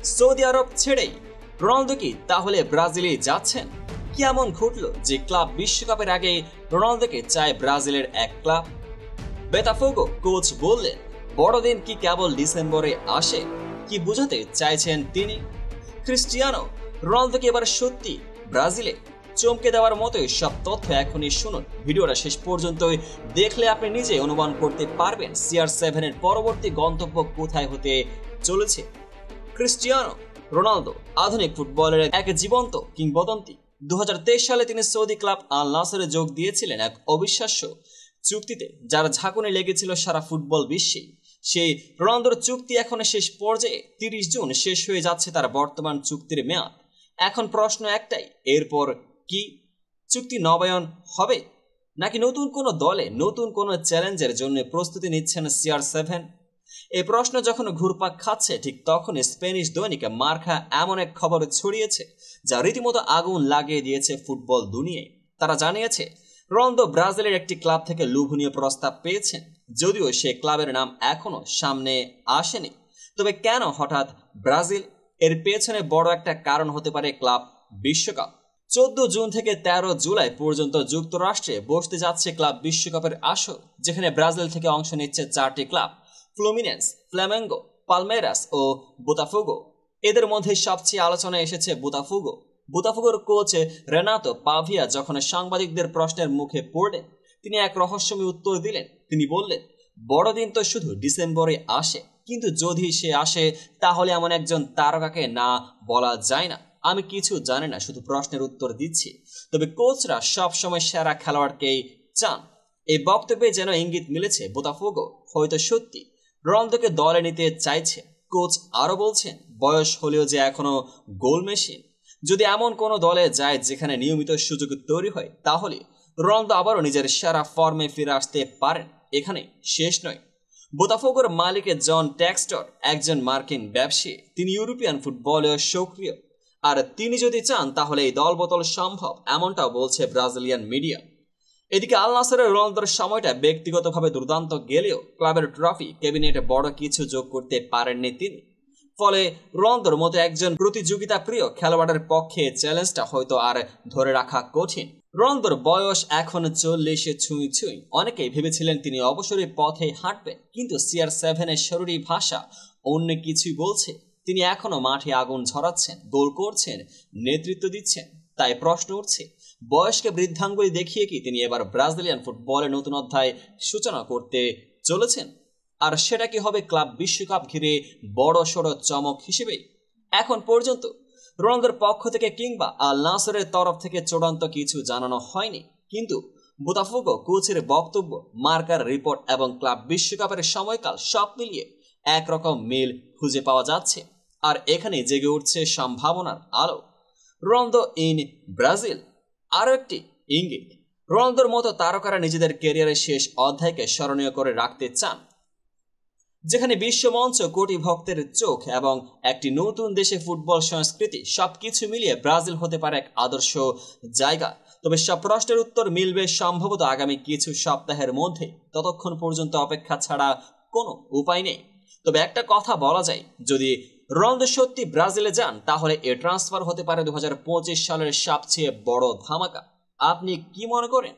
Saudi আরব ছেড়েই Ronaldo কি তাহলে ব্রাজিলে যাচ্ছেন? কি এমন ঘটল যে ক্লাব বিশ্বকাপের আগে রোনালদোকে চায় ব্রাজিলের এক ক্লাব? বোতাফোগো কোচ বললেন, বড়দিন কি কেবল ডিসেম্বরে আসে? কি বোঝাতে চাইছেন তিনি? ক্রিস্টিয়ানো রোনালদোকে এবার সত্যি ব্রাজিলে? চমকে দেওয়ার মতোই সব তথ্য এখনই শুনুন। ভিডিওটা শেষ পর্যন্ত দেখলে আপনি নিজে অনুমান করতে পারবেন CR7 এর পরবর্তী গন্তব্য কোথায় হতে চলেছে। ক্রিস্টিয়ানো রোনালদো আধুনিক ফুটবলের এক জীবন্ত কিংবদন্তি। 2023 সালে তিনি সৌদি ক্লাব আল নাসরে যোগ দিয়েছিলেন এক অবিশ্বাস্য চুক্তিতে, যার ঝাঁকুনি লেগেছিল সারা ফুটবল বিশ্বে। সেই রোনালদোর চুক্তি এখন শেষ পর্যায়ে। 30 জুন শেষ হয়ে যাচ্ছে তার বর্তমান চুক্তির মেয়াদ। এখন প্রশ্ন একটাই, এরপর কি চুক্তি নবায়ন হবে, নাকি নতুন কোনো দলে নতুন কোনো চ্যালেঞ্জের জন্য প্রস্তুতি নিচ্ছেন CR7? এই প্রশ্ন যখন ঘুরপাক খাচ্ছে, ঠিক তখন স্প্যানিশ দৈনিক মার্কা এমন এক খবর ছড়িয়েছে যা রীতিমতো আগুন লাগিয়ে দিয়েছে ফুটবল দুনিয়ায়। তারা জানিয়েছে রোনালদো ব্রাজিলের একটি ক্লাব থেকে লোভনীয় প্রস্তাব পেয়েছেন, যদিও সে ক্লাবের নাম এখনো সামনে আসেনি। তবে কেন হঠাৎ ব্রাজিল? এর পেছনে বড় একটা কারণ হতে পারে ক্লাব বিশ্বকাপ। 14 জুন থেকে 13 জুলাই পর্যন্ত যুক্তরাষ্ট্রে বসতে যাচ্ছে ক্লাব বিশ্বকাপের আসর, যেখানে ব্রাজিল থেকে অংশ নিচ্ছে 4টি ক্লাব: ফ্লুমিনেন্স, ফ্লামেঙ্গো, পালমেরাস ও বোতাফোগো। এদের মধ্যে সবচেয়ে আলোচনায় এসেছে বোতাফোগোর কোচ রেনাতো পাভিয়া যখন সাংবাদিকদের প্রশ্নের মুখে পড়লেন, তিনি এক রহস্যময় উত্তর দিলেন। তিনি বললেন, বড়দিন তো শুধু ডিসেম্বরে আসে, কিন্তু যদি সে আসে তাহলে এমন একজন তারকাকে না বলা যায় না। আমি কিছু জানি না, শুধু প্রশ্নের উত্তর দিচ্ছি। তবে কোচরা সবসময় সেরা খেলোয়াড়কেই চান। এই বক্তব্যে যেন ইঙ্গিত মিলেছে বোতাফোগো হয়তো সত্যি রোনালদোকে দলে নিতে চাইছে। কোচ আরো বলছেন, বয়স হলেও যে এখনো গোল মেশিন। যদি এমন কোনো দলে যায় যেখানে নিয়মিত সুযোগ তৈরি হয়, তাহলে রোনালদো আবারও নিজের সেরা ফর্মে ফিরে আসতে পারেন। এখানে শেষ নয়। বোতাফোগোর মালিক জন টেক্সটর একজন মার্কিন ব্যবসায়ী। তিনি ইউরোপিয়ান ফুটবলেও সক্রিয়, আর তিনি যদি চান তাহলে এই দলবদল সম্ভব, এমনটাও বলছে ব্রাজিলিয়ান মিডিয়া। এদিকে আল নাসরের রোনালদোর সময়টা ব্যক্তিগতভাবে দুর্দান্ত গেলেও ক্লাবের ট্রফি ক্যাবিনেটে বড় কিছু যোগ করতে পারেননি তিনি। ফলে রোনালদোর মতো একজন প্রতিযোগিতা প্রিয় খেলোয়াড়ের পক্ষে চ্যালেঞ্জটা হয়তো আর ধরে রাখা কঠিন। রোনালদোর বয়স এখন 40 ছুঁই। অনেকেই ভেবেছিলেন তিনি অবসরের পথে হাঁটবেন, কিন্তু CR7 এর শরীরী ভাষা অন্য কিছুই বলছে। তিনি এখনো মাঠে আগুন ঝরাচ্ছেন, গোল করছেন, নেতৃত্ব দিচ্ছেন। তাই প্রশ্ন উঠছে, বয়সকে বৃদ্ধাঙ্গুলি দেখিয়ে কি তিনি এবার ব্রাজিলিয়ান ফুটবলে নতুন অধ্যায় সূচনা করতে চলেছেন? আর সেটা কি হবে ক্লাব বিশ্বকাপ ঘিরে বড় সড় চমক হিসেবে? এখন পর্যন্ত রোনালদোর পক্ষ থেকে কিংবা আল নাসরের তরফ থেকে চূড়ান্ত কিছু জানানো হয়নি, কিন্তু বোতাফোগো কোচের বক্তব্য, মার্কার রিপোর্ট এবং ক্লাব বিশ্বকাপের সময়কাল সব মিলিয়ে একরকম মিল খুঁজে পাওয়া যাচ্ছে। আর এখানে জেগে উঠছে সম্ভাবনার আলো। রোনালদো ইন ব্রাজিল আরও একটি ইঙ্গিত। রোনালদোর মতো তারকারা নিজেদের ক্যারিয়ারের শেষ অধ্যায়কে স্মরণীয় করে রাখতে চান, যেখানে বিশ্বমঞ্চ, কোটি ভক্তের চোখ এবং একটি নতুন দেশে ফুটবল সংস্কৃতি সবকিছু মিলিয়ে ব্রাজিল হতে পারে এক আদর্শ জায়গা। তবে সব প্রশ্নের উত্তর মিলবে সম্ভবত আগামী কিছু সপ্তাহের মধ্যে। ততক্ষণ পর্যন্ত অপেক্ষা ছাড়া কোনো উপায় নেই। তবে একটা কথা বলা যায়, যদি রোনালদো সত্যি ব্রাজিলে যান, তাহলে এ ট্রান্সফার হতে পারে 2025 সালের সবচেয়ে বড় ধামাকা। আপনি কি মনে করেন,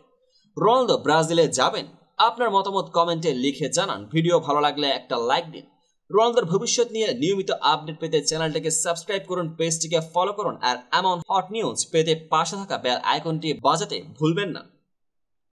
রোনালদো ব্রাজিলে যাবেন? আপনার মতামত কমেন্টে লিখে জানান। ভিডিও ভালো লাগলে একটা লাইক দিন। রোনালদোর ভবিষ্যৎ নিয়ে নিয়মিত আপডেট পেতে চ্যানেলটিকে সাবস্ক্রাইব করুন, পেজটিকে ফলো করুন, আর এমন হট নিউজ পেতে পাশে থাকা বেল আইকনটি বাজাতে ভুলবেন না।